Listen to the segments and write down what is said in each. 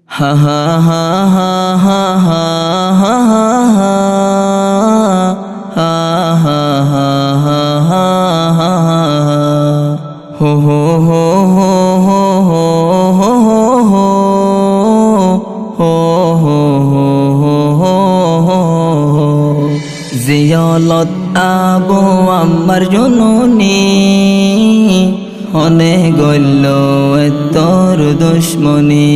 হা হা হা হা হা হা হা হা হা হা হা হা হা হা হো হো হো হো হো হো হো হো হো হো হো হো জিয়ালত আবু আম্মার জননী হনে গইল তোর দুশ্মনী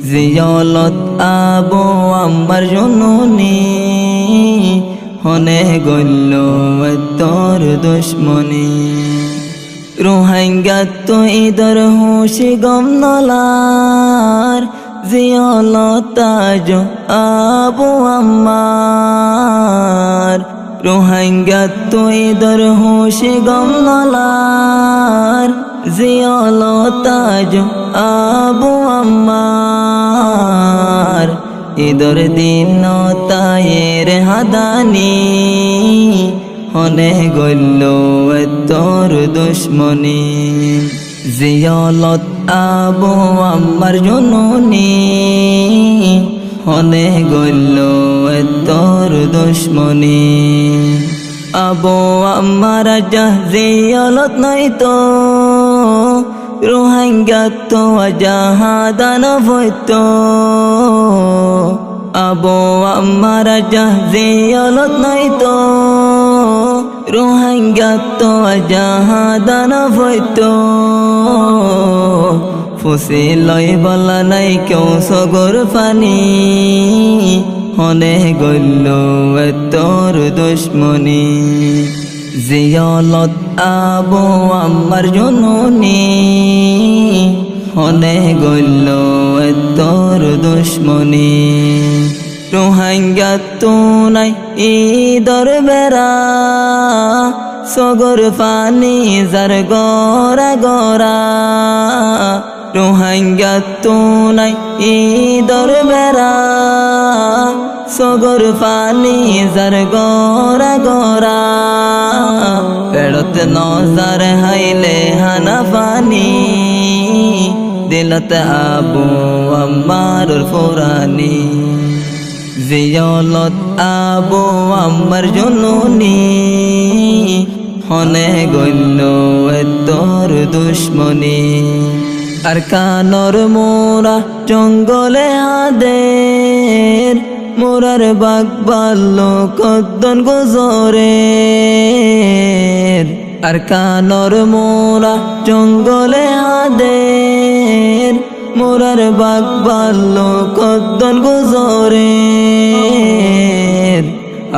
জিয়ালত আবু আম্মার জননী হনে গইল তোর দুশ্মনী রোহিঙ্গা তো ইদর হুশি গম নলার জিয়ালত আজ আবু আম্মার রোহিঙ্গা তো ইদর হুশি গম নলার জিয়ালত আজ আবু আম্মার ইদর দিন তায়ের হাদানি হনে গইল তোর দুশ্মনী জিয়ালত আবু আম্মার জননী হনে গইল তোর দুশ্মনী আবু আম্মার জিয়ালত নাই তো রোহিঙ্গা তো জাহাদান হইতো আবু আম্মার জিয়ালত নাই তো রোহিঙ্গা তো জাহাদান হইতো ফুসি লই বলা নাই কেউ সগর পানি হনে গইল তোর দুশ্মনী জিয়ালত আবু আম্মার জননী হনে গইল তোর দুশ্মনী রোহিঙ্গা তো নাই ইদর বেড়া সগর পানি যার গড়া গড়া রোহিঙ্গা তো নাই ইদর বেড়া সগর পানি যার গড়া গড়া পেড়ত নজার হাইলে হানা পানি দিলত আবু আম্মার ফুরানি জিয়ালত আবু আম্মার জননী হনে গইল তোর দুশ্মনী আর কানর মোরা জঙ্গলে আদের মোরার বাগ বাল্য কদ্দন গোজরে আর কানর মোরা জঙ্গলে আদের মোরার বাগ বাল্য কদ্দন গোজরে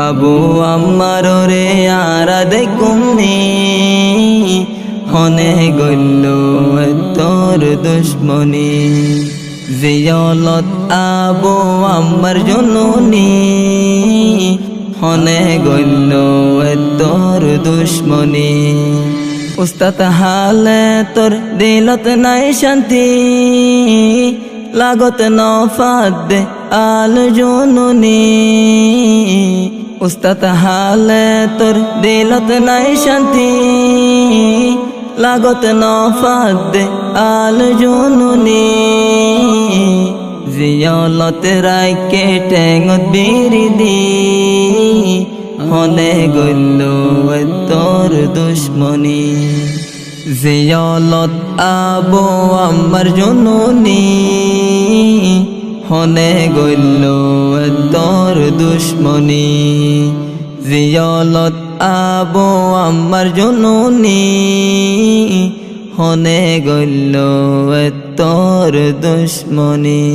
আবু আম্মার রে আরা দেখুমনি হনে গইল তোর দুশ্মনী জিয়ালত আবু আম্মার জননী হনে গইল তোর দুশ্মনী উস্তাদ হালে তোর দিলত নাই শান্তি লাগত নফাদ আল জননী উস্তাদ হালে তোর দিলত নাই শান্তি লাগত নফাদ আল জননী জিয়ালত রাইকে টেঙত বিরিদি হনে গইল তোর দুশ্মনী জিয়ালত আবু আম্মার জননী হনে গইল তোর দুশ্মনী জিয়ালত আবু আম্মার জননী হনে গইল তোর দুশ্মনী।